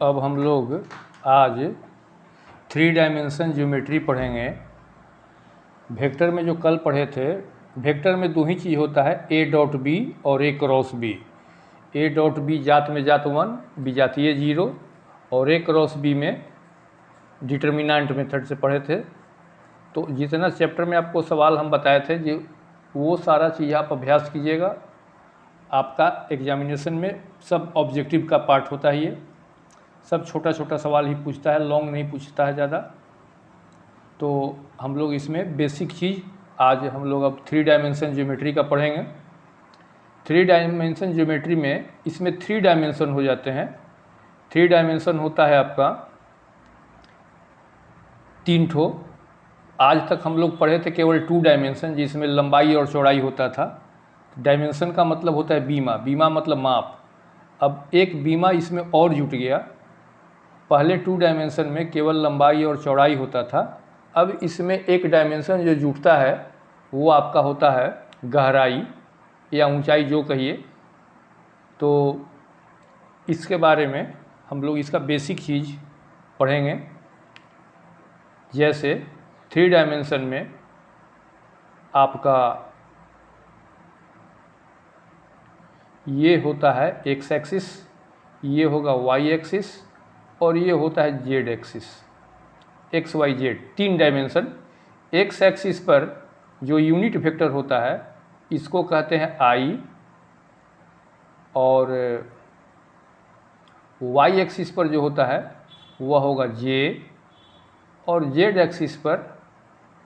अब हम लोग आज 3 डायमेंशन ज्योमेट्री पढ़ेंगे। वेक्टर में जो कल पढ़े थे, वेक्टर में दो ही चीज़ होता है, ए डॉट बी और A cross B. A dot B जात में जात 1, विजातीय 0, और ए क्रॉस बी में डिटर्मिनेंट मेथड से पढ़े थे। तो जितना चैप्टर में आपको सवाल हम बताए थे जी, वो सारा चीज़ आप अभ्यास कीजिएगा। आपका एग्जामिनेशन में सब ऑब्जेक्टिव का पार्ट होता है, ये सब छोटा छोटा सवाल ही पूछता है, लॉन्ग नहीं पूछता है ज़्यादा। तो हम लोग इसमें बेसिक चीज़ आज हम लोग अब 3 डायमेंशन ज्योमेट्री का पढ़ेंगे। 3 डायमेंशन ज्योमेट्री में इसमें 3 डायमेंशन हो जाते हैं। 3 डायमेंशन होता है आपका 3 ठो। आज तक हम लोग पढ़े थे केवल 2 डायमेंशन, जिसमें लंबाई और चौड़ाई होता था। डायमेंशन का मतलब होता है बीमा, बीमा मतलब माप। अब एक बीमा इसमें और जुट गया। पहले 2 डायमेंशन में केवल लंबाई और चौड़ाई होता था, अब इसमें एक डायमेंशन जो जुटता है वो आपका होता है गहराई या ऊंचाई जो कहिए। तो इसके बारे में हम लोग इसका बेसिक चीज़ पढ़ेंगे। जैसे 3 डायमेंशन में आपका ये होता है एक्स एक्सिस, ये होगा वाई एक्सिस, और ये होता है Z axis, X Y Z 3 dimension. X axis पर जो यूनिट वेक्टर होता है इसको कहते हैं आई, और वाई एक्सिस पर जो होता है वह होगा जे, और जेड एक्सिस पर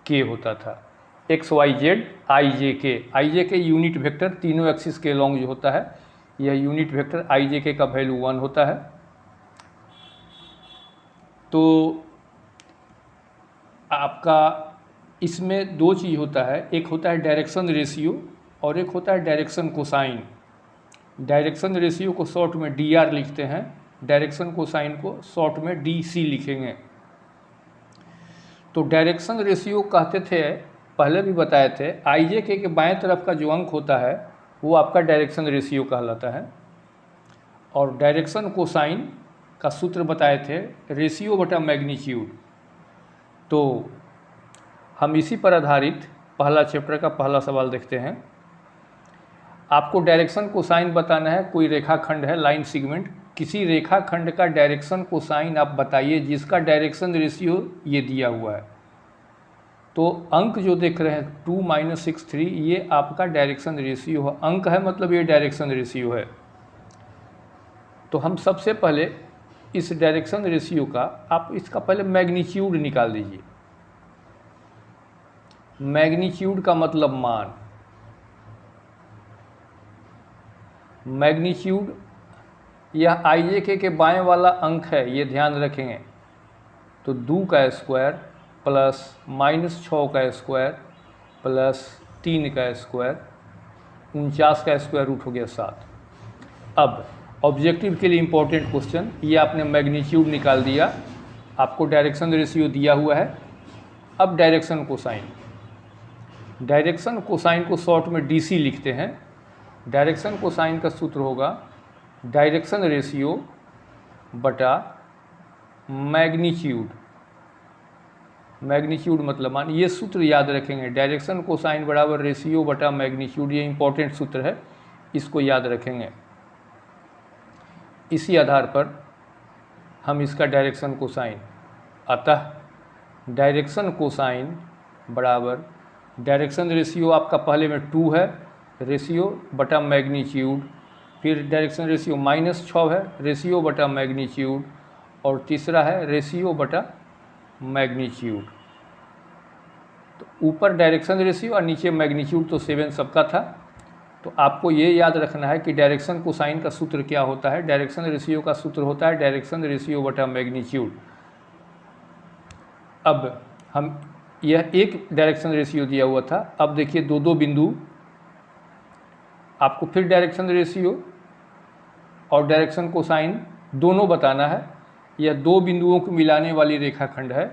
के होता था। एक्स वाई जेड आई जे के यूनिट वेक्टर तीनों एक्सिस के लॉन्ग जो होता है, यह यूनिट वेक्टर आई जे के का वैल्यू 1 होता है। तो आपका इसमें 2 चीज़ होता है, एक होता है डायरेक्शन रेशियो और एक होता है डायरेक्शन कोसाइन। डायरेक्शन रेशियो को शॉर्ट में DR लिखते हैं, डायरेक्शन कोसाइन को शॉर्ट में DC लिखेंगे। तो डायरेक्शन रेशियो कहते थे, पहले भी बताए थे, IJ के बाएं तरफ का जो अंक होता है वो आपका डायरेक्शन रेशियो कहलाता है। और डायरेक्शन कोसाइन का सूत्र बताए थे रेशियो बटा मैग्नीट्यूड। तो हम इसी पर आधारित पहला चैप्टर का पहला सवाल देखते हैं। आपको डायरेक्शन कोसाइन बताना है। कोई रेखाखंड है, लाइन सेगमेंट, किसी रेखाखंड का डायरेक्शन कोसाइन आप बताइए जिसका डायरेक्शन रेशियो ये दिया हुआ है। तो अंक जो देख रहे हैं 2 - 6 3, ये आपका डायरेक्शन रेशियो है। अंक है मतलब ये डायरेक्शन रेशियो है। तो हम सबसे पहले इस डायरेक्शन रेशियो का, आप इसका पहले मैग्नीट्यूड निकाल दीजिए। मैग्नीट्यूड का मतलब मान। मैग्नीट्यूड यह IJ के बाएं वाला अंक है, ये ध्यान रखेंगे। तो 2 का स्क्वायर प्लस -6 का स्क्वायर प्लस 3 का स्क्वायर, 49 का स्क्वायर रूट हो गया 7। अब ऑब्जेक्टिव के लिए इम्पोर्टेंट क्वेश्चन, ये आपने मैग्नीट्यूड निकाल दिया, आपको डायरेक्शन रेशियो दिया हुआ है। अब डायरेक्शन कोसाइन, डायरेक्शन कोसाइन को शॉर्ट में DC लिखते हैं। डायरेक्शन कोसाइन का सूत्र होगा डायरेक्शन रेशियो बटा मैग्नीट्यूड। मैग्नीट्यूड मतलब मान, ये सूत्र याद रखेंगे। डायरेक्शन कोसाइन बराबर रेशियो बटा मैग्नीट्यूड, ये इंपॉर्टेंट सूत्र है, इसको याद रखेंगे। इसी आधार पर हम इसका डायरेक्शन कोसाइन, अतः डायरेक्शन कोसाइन बराबर डायरेक्शन रेशियो आपका पहले में 2 है, रेशियो बटा मैग्नीट्यूड, फिर डायरेक्शन रेशियो -6 है, रेशियो बटा मैग्नीट्यूड, और तीसरा है रेशियो बटा मैग्नीट्यूड। तो ऊपर डायरेक्शन रेशियो और नीचे मैग्नीट्यूड, तो 7 सबका था। तो आपको ये याद रखना है कि डायरेक्शन कोसाइन का सूत्र क्या होता है। डायरेक्शन रेशियो का सूत्र होता है डायरेक्शन रेशियो बटा मैग्नीट्यूड। अब हम, यह एक डायरेक्शन रेशियो दिया हुआ था। अब देखिए 2 बिंदु, आपको फिर डायरेक्शन रेशियो और डायरेक्शन कोसाइन दोनों बताना है। यह 2 बिंदुओं को मिलाने वाली रेखाखंड है।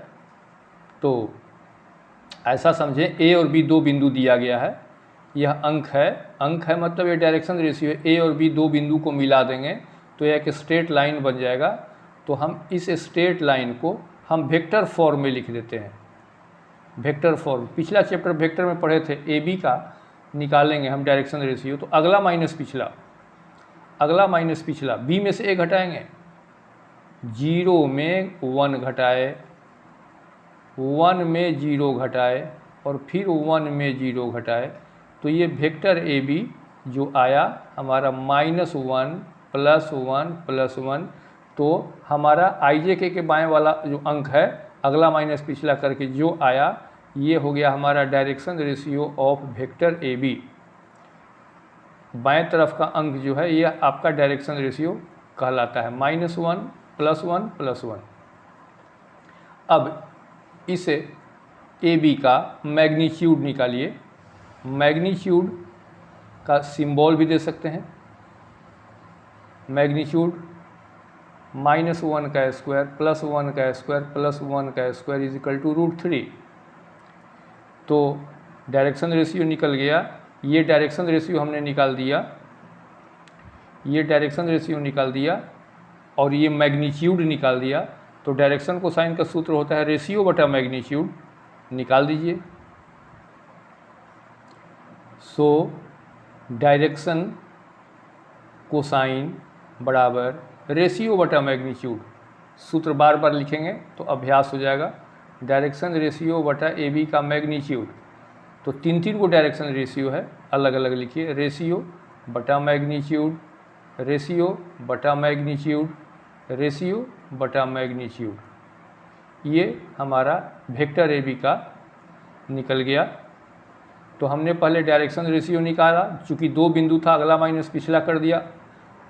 तो ऐसा समझें, A और B 2 बिंदु दिया गया है, यह अंक है। अंक है मतलब ये डायरेक्शन रेशियो है। A और B 2 बिंदु को मिला देंगे तो यह एक स्ट्रेट लाइन बन जाएगा। तो हम इस स्ट्रेट लाइन को हम वेक्टर फॉर्म में लिख देते हैं। वेक्टर फॉर्म पिछला चैप्टर वेक्टर में पढ़े थे, ए बी का निकालेंगे हम डायरेक्शन रेशियो, तो अगला माइनस पिछला, अगला माइनस पिछला, बी में से ए घटाएंगे, 0 में 1 घटाए, 1 में 0 घटाए और फिर 1 में 0 घटाए, तो ये वेक्टर ए बी जो आया हमारा -1 +1 +1, तो हमारा आई जे के बाएँ वाला जो अंक है अगला माइनस पिछला करके जो आया ये हो गया हमारा direction ratio of vector A B. बाएँ तरफ का अंक जो है ये आपका डायरेक्शन रेशियो कहलाता है, -1 +1 +1। अब इस ए बी का मैग्नीट्यूड निकालिए। मैग्नीट्यूड का सिंबल भी दे सकते हैं, मैग्नीट्यूड -1 का स्क्वायर +1 का स्क्वायर +1 का स्क्वायर इज इक्वल टू √3। तो डायरेक्शन रेशियो निकल गया, ये डायरेक्शन रेशियो हमने निकाल दिया, ये डायरेक्शन रेशियो निकाल दिया और ये मैग्नीट्यूड निकाल दिया। तो डायरेक्शन कोसाइन का सूत्र होता है रेशियो बटा मैग्नीट्यूड, निकाल दीजिए। सो डायरेक्शन कोसाइन बराबर रेशियो बटा मैग्नीट्यूड, सूत्र बार बार लिखेंगे तो अभ्यास हो जाएगा। डायरेक्शन रेशियो बटा ए बी का मैग्नीट्यूड, तो 3 को डायरेक्शन रेशियो है, अलग अलग लिखिए, रेशियो बटा मैग्नीट्यूड, रेशियो बटा मैग्नीट्यूड, रेशियो बटा मैग्नीट्यूड, ये हमारा वेक्टर ए बी का निकल गया। तो हमने पहले डायरेक्शन रेशियो निकाला, चूँकि 2 बिंदु था, अगला माइनस पिछला कर दिया,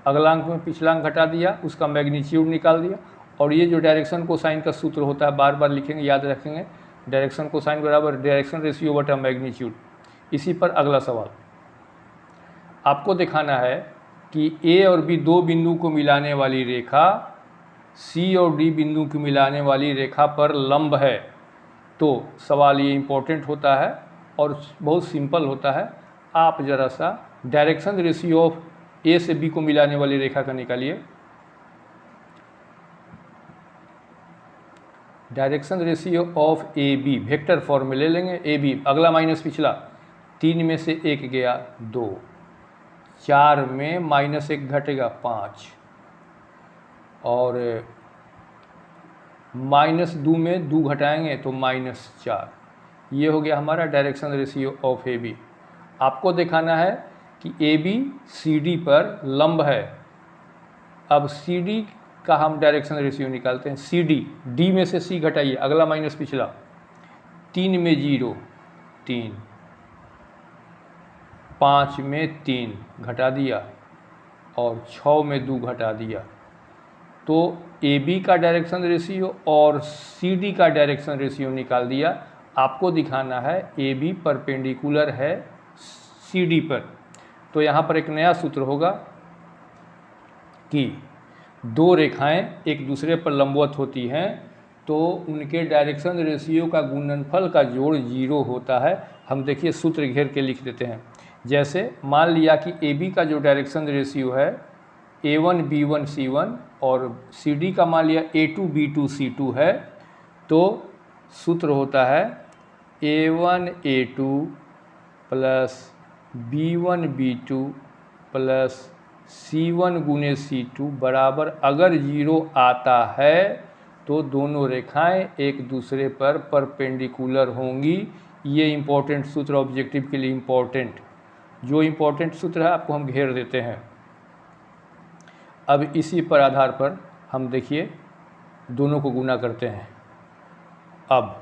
अगला अंक में पिछला अंक घटा दिया, उसका मैग्नीट्यूड निकाल दिया। और ये जो डायरेक्शन कोसाइन का सूत्र होता है बार बार लिखेंगे, याद रखेंगे, डायरेक्शन कोसाइन बराबर डायरेक्शन रेशियो बटा मैग्नीट्यूड। इसी पर अगला सवाल, आपको दिखाना है कि ए और बी 2 बिंदु को मिलाने वाली रेखा सी और डी बिंदु को मिलाने वाली रेखा पर लंब है। तो सवाल ये इम्पोर्टेंट होता है और बहुत सिंपल होता है। आप ज़रा सा डायरेक्शन रेशियो ऑफ ए से बी को मिलाने वाली रेखा का निकालिए। Direction ratio of A B vector form में ले लेंगे, ए बी अगला माइनस पिछला, 3 में से 1 गया 2, 4 में -1 घटेगा 5 और -2 में 2 घटाएंगे तो -4। ये हो गया हमारा direction ratio of A B. आपको दिखाना है कि ए बी सी डी पर लंब है। अब सी डी का हम डायरेक्शन रेशियो निकालते हैं, सी डी, डी में से सी घटाइए, अगला माइनस पिछला, 3 में 0 3, 5 में 3 घटा दिया और 6 में 2 घटा दिया। तो ए बी का डायरेक्शन रेशियो और सी डी का डायरेक्शन रेशियो निकाल दिया। आपको दिखाना है ए बी परपेंडिकुलर है सी डी पर। तो यहाँ पर एक नया सूत्र होगा कि 2 रेखाएं एक दूसरे पर लंबवत होती हैं तो उनके डायरेक्शन रेशियो का गुणनफल का जोड़ 0 होता है। हम देखिए सूत्र घेर के लिख देते हैं। जैसे मान लिया कि ए बी का जो डायरेक्शन रेशियो है A1 B1 C1 और CD का मान लिया A2 B2 C2 है, तो सूत्र होता है A1 A2 plus B1 B2 plus C1 गुने C2 बराबर, अगर 0 आता है तो दोनों रेखाएं एक दूसरे पर परपेंडिकुलर होंगी। ये इम्पोर्टेंट सूत्र ऑब्जेक्टिव के लिए इम्पोर्टेंट, जो इम्पोर्टेंट सूत्र है आपको हम घेर देते हैं। अब इसी पर आधार पर हम देखिए दोनों को गुना करते हैं। अब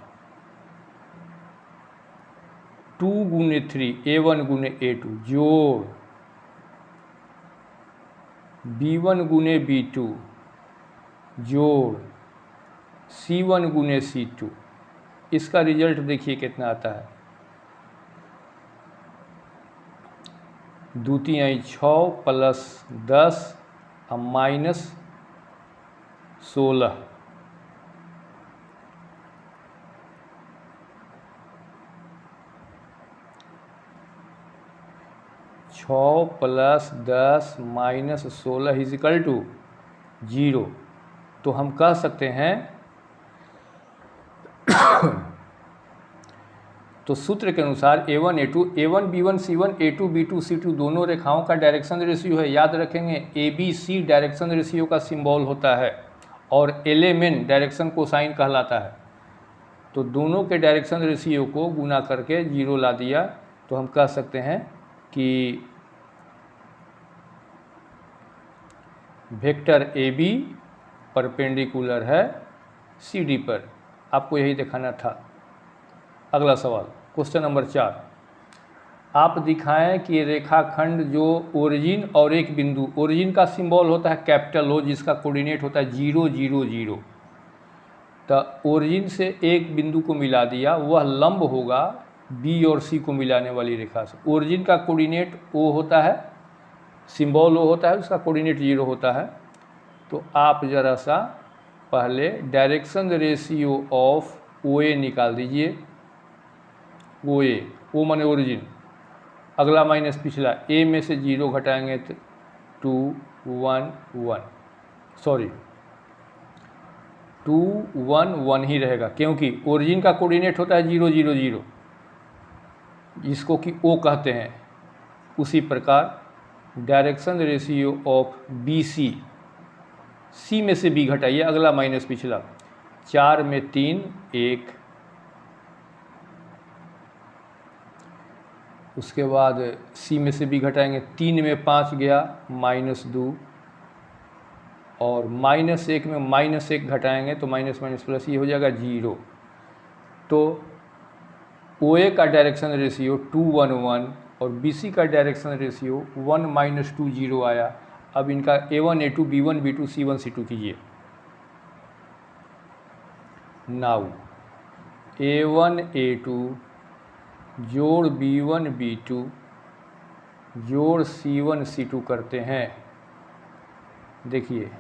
2 गुने 3 A1 गुने A2 जोड़ B1 गुने B2 जोड़ C1 गुने C2, इसका रिजल्ट देखिए कितना आता है। 2 तिहाई 6 plus 10 minus 16, plus 10 minus 16 is equal to 0। तो हम कह सकते हैं तो सूत्र के अनुसार A1 A2 A1 B1 C1 A2 B2 C2 दोनों रेखाओं का डायरेक्शन रेशियो है। याद रखेंगे ABC डायरेक्शन रेशियो का सिंबल होता है और LMN डायरेक्शन कोसाइन कहलाता है। तो दोनों के डायरेक्शन रेशियो को गुना करके 0 ला दिया तो हम कह सकते हैं कि वेक्टर AB परपेंडिकुलर है CD पर। आपको यही दिखाना था। अगला सवाल क्वेश्चन नंबर 4, आप दिखाएं कि रेखाखंड जो ओरिजिन और एक बिंदु, ओरिजिन का सिंबल होता है कैपिटल O जिसका कोऑर्डिनेट होता है 0 0 0, तो ओरिजिन से एक बिंदु को मिला दिया, वह लंब होगा B और C को मिलाने वाली रेखा से। ओरिजिन का कोऑर्डिनेट O होता है, सिंबल O होता है, उसका कोऑर्डिनेट 0 होता है। तो आप ज़रा सा पहले डायरेक्शन रेशियो ऑफ OA निकाल दीजिए। OA, O माने ओरिजिन, अगला माइनस पिछला, A में से 0 घटाएंगे तो 2 1 1, सॉरी 2 1 1 ही रहेगा क्योंकि ओरिजिन का कोऑर्डिनेट होता है 0 0 0 जिसको कि O कहते हैं। उसी प्रकार direction ratio of BC, C में से B घटाइए, अगला माइनस पिछला, 4 में 3 1, उसके बाद C में से B घटाएंगे, 3 में 5 गया -2, और -1 में -1 घटाएंगे तो माइनस माइनस प्लस ये हो जाएगा 0। तो OA का डायरेक्शन रेशियो 2 1 1 और BC का डायरेक्शन रेशियो 1 - 2 0 आया। अब इनका A1 A2 B1 B2 C1 C2 कीजिए। नाउ A1 A2 जोड़ B1 B2 जोड़ C1 C2 करते हैं। देखिए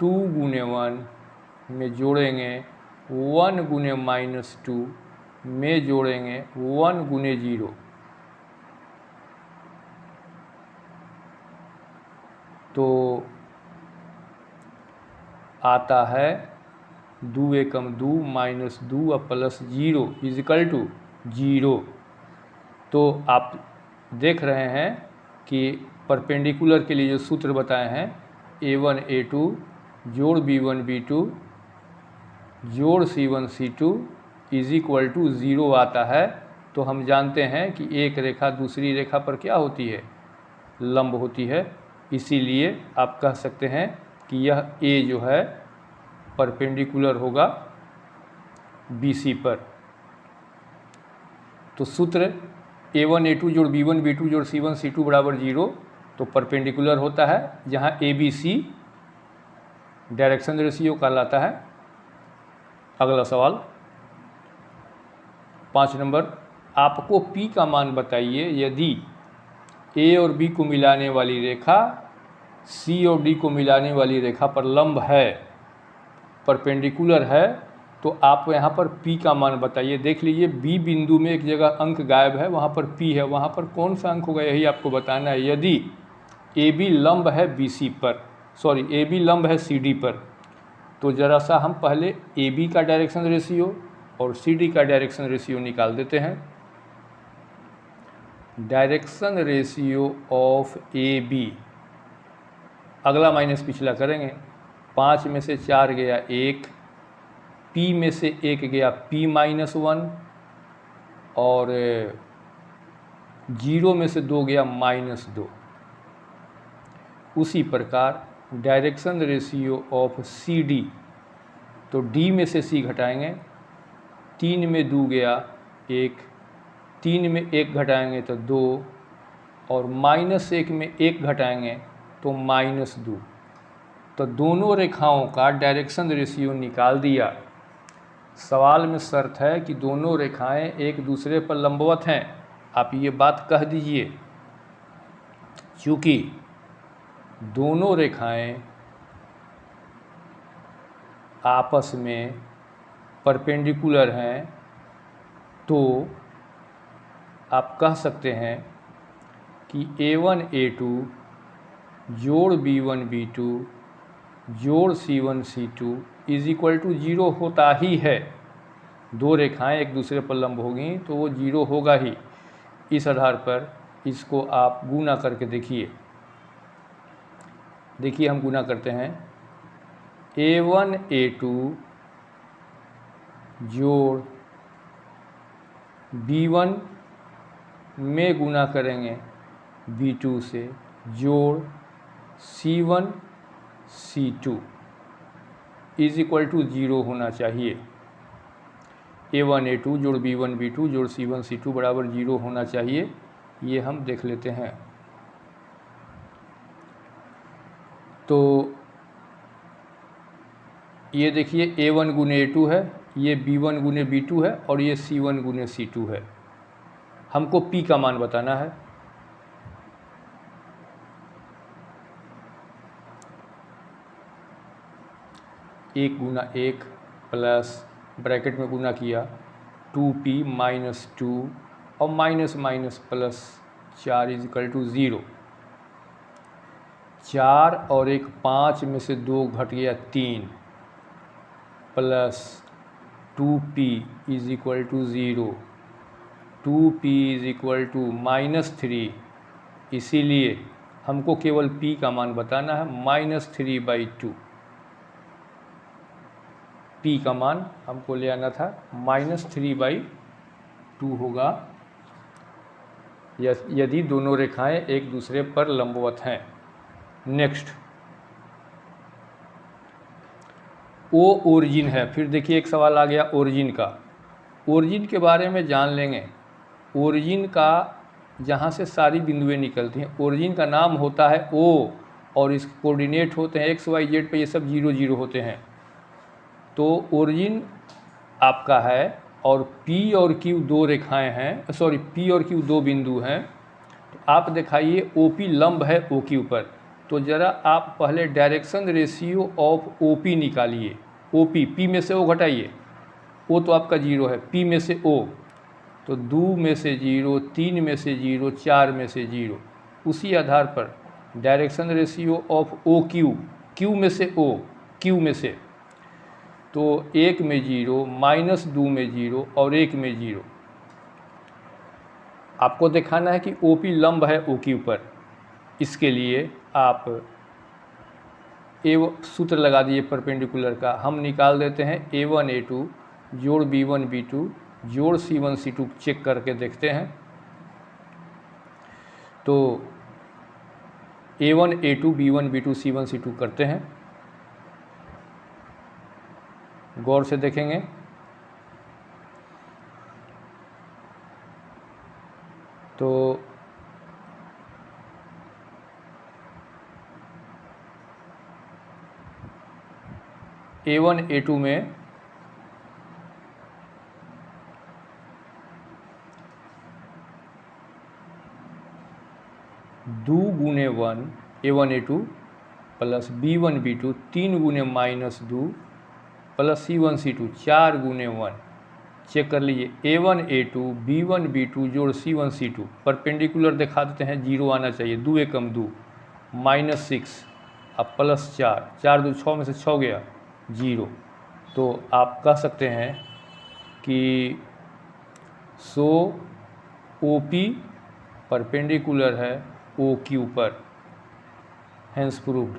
2 गुने 1 में जोड़ेंगे 1 गुने -2 में जोड़ेंगे 1 गुने 0, तो आता है 2 एकम 2 -2 और प्लस 0 इजिकल टू 0। तो आप देख रहे हैं कि परपेंडिकुलर के लिए जो सूत्र बताए हैं A1 A2 जोड़ B1 B2 जोड़ C1 C2 is equal to 0 आता है। तो हम जानते हैं कि एक रेखा दूसरी रेखा पर क्या होती है, लंब होती है। इसीलिए आप कह सकते हैं कि यह A जो है परपेंडिकुलर होगा BC पर। तो सूत्र A1 A2 जोड़ B1 B2 जोड़ C1 C2 बराबर 0, तो परपेंडिकुलर होता है जहाँ ABC डायरेक्शन रेशियो कहलाता है। अगला सवाल 5 नंबर, आपको P का मान बताइए यदि A और B को मिलाने वाली रेखा C और D को मिलाने वाली रेखा पर लंब है, परपेंडिकुलर है, तो आप यहाँ पर P का मान बताइए। देख लीजिए B बिंदु में एक जगह अंक गायब है, वहाँ पर P है, वहाँ पर कौन सा अंक होगा यही आपको बताना है। यदि AB लंब है BC पर, सॉरी AB लंब है CD पर, तो ज़रा सा हम पहले AB का डायरेक्शन रेशियो और CD का डायरेक्शन रेशियो निकाल देते हैं। डायरेक्शन रेशियो ऑफ AB, अगला माइनस पिछला करेंगे, 5 में से 4 गया 1, P में से 1 गया P -1 और 0 में से 2 गया -2। उसी प्रकार डायरेक्शन रेशियो ऑफ CD, तो D में से C घटाएंगे, 3 में 2 गया 1, 3 में 1 घटाएंगे तो 2, और -1 में 1 घटाएंगे तो -2। तो दोनों रेखाओं का डायरेक्शन रेशियो निकाल दिया। सवाल में शर्त है कि दोनों रेखाएं एक दूसरे पर लंबवत हैं। आप ये बात कह दीजिए। चूँकि दोनों रेखाएं आपस में परपेंडिकुलर हैं, तो आप कह सकते हैं कि A1 A2 जोड़ B1 B2 जोड़ C1 C2 is equal to 0 होता ही है। दो रेखाएं एक दूसरे पर लंब होगी तो वो 0 होगा ही। इस आधार पर इसको आप गुना करके देखिए। देखिए हम गुना करते हैं, A1 A2 जोड़ B1 में गुना करेंगे B2 से जोड़ C1 C2 is equal to 0 होना चाहिए। A1 A2 जोड़ B1 B2 जोड़ C1 C2 बराबर 0 होना चाहिए। ये हम देख लेते हैं। तो ये देखिए A1 गुने A2 है, ये B1 गुने B2 है और ये C1 गुने C2 है। हमको P का मान बताना है। एक गुना एक प्लस ब्रैकेट में गुना किया 2P माइनस 2 और minus minus plus 4 is equal to 0। 4 और एक 5 में से 2 घट गया 3 plus 2P is equal to 0। 2P is equal to -3। इसीलिए हमको केवल P का मान बताना है, -3/2। P का मान हमको ले आना था, -3/2 होगा यदि दोनों रेखाएं एक दूसरे पर लंबवत हैं। नेक्स्ट, O ओरिजिन है। फिर देखिए एक सवाल आ गया ओरिजिन का। ओरिजिन के बारे में जान लेंगे। ओरिजिन का जहाँ से सारी बिंदुएं निकलती हैं, ओरिजिन का नाम होता है O और इस कोऑर्डिनेट होते हैं x y z पे, ये सब 0 0 होते हैं। तो ओरिजिन आपका है और P और Q दो रेखाएं हैं, सॉरी P और Q दो बिंदु हैं। तो आप दिखाइए OP लंब है OQ पर। तो ज़रा आप पहले डायरेक्शन रेशियो ऑफ OP निकालिए। OP P में से O घटाइए, O तो आपका 0 है, P में से O तो 2 में से 0, 3 में से 0, 4 में से 0। उसी आधार पर direction ratio of OQ, Q में से O, Q में से, तो 1 में 0, -2 में 0 और 1 में 0। आपको दिखाना है कि OP लंब है OQ पर। इसके लिए आप सूत्र लगा दिए परपेंडिकुलर का। हम निकाल देते हैं A1 A2 जोड़ B1 B2 जोड़ C1 C2 चेक करके देखते हैं। तो A1 A2 B1 B2 C1 C2 करते हैं, गौर से देखेंगे। तो A1 A2 में 2 गुने 1 A1 A2 plus B1 B2 3 गुने -2 प्लस C1 C2 4 गुने 1। चेक कर लीजिए A1 A2 B1 B2 जोड़ C1 C2 परपेंडिकुलर दिखा देते हैं, 0 आना चाहिए। 2 एकम 2 -6 अब प्लस 4, 4 2 6 में से 6 गया 0। तो आप कह सकते हैं कि सो OP परपेंडिकुलर है OQ पर, हैंस प्रूव्ड।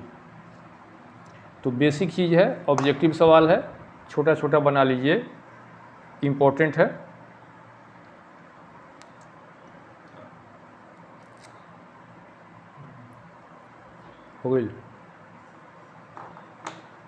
तो बेसिक चीज़ है, ऑब्जेक्टिव सवाल है, छोटा छोटा बना लीजिए, इम्पोर्टेंट है। हो गई।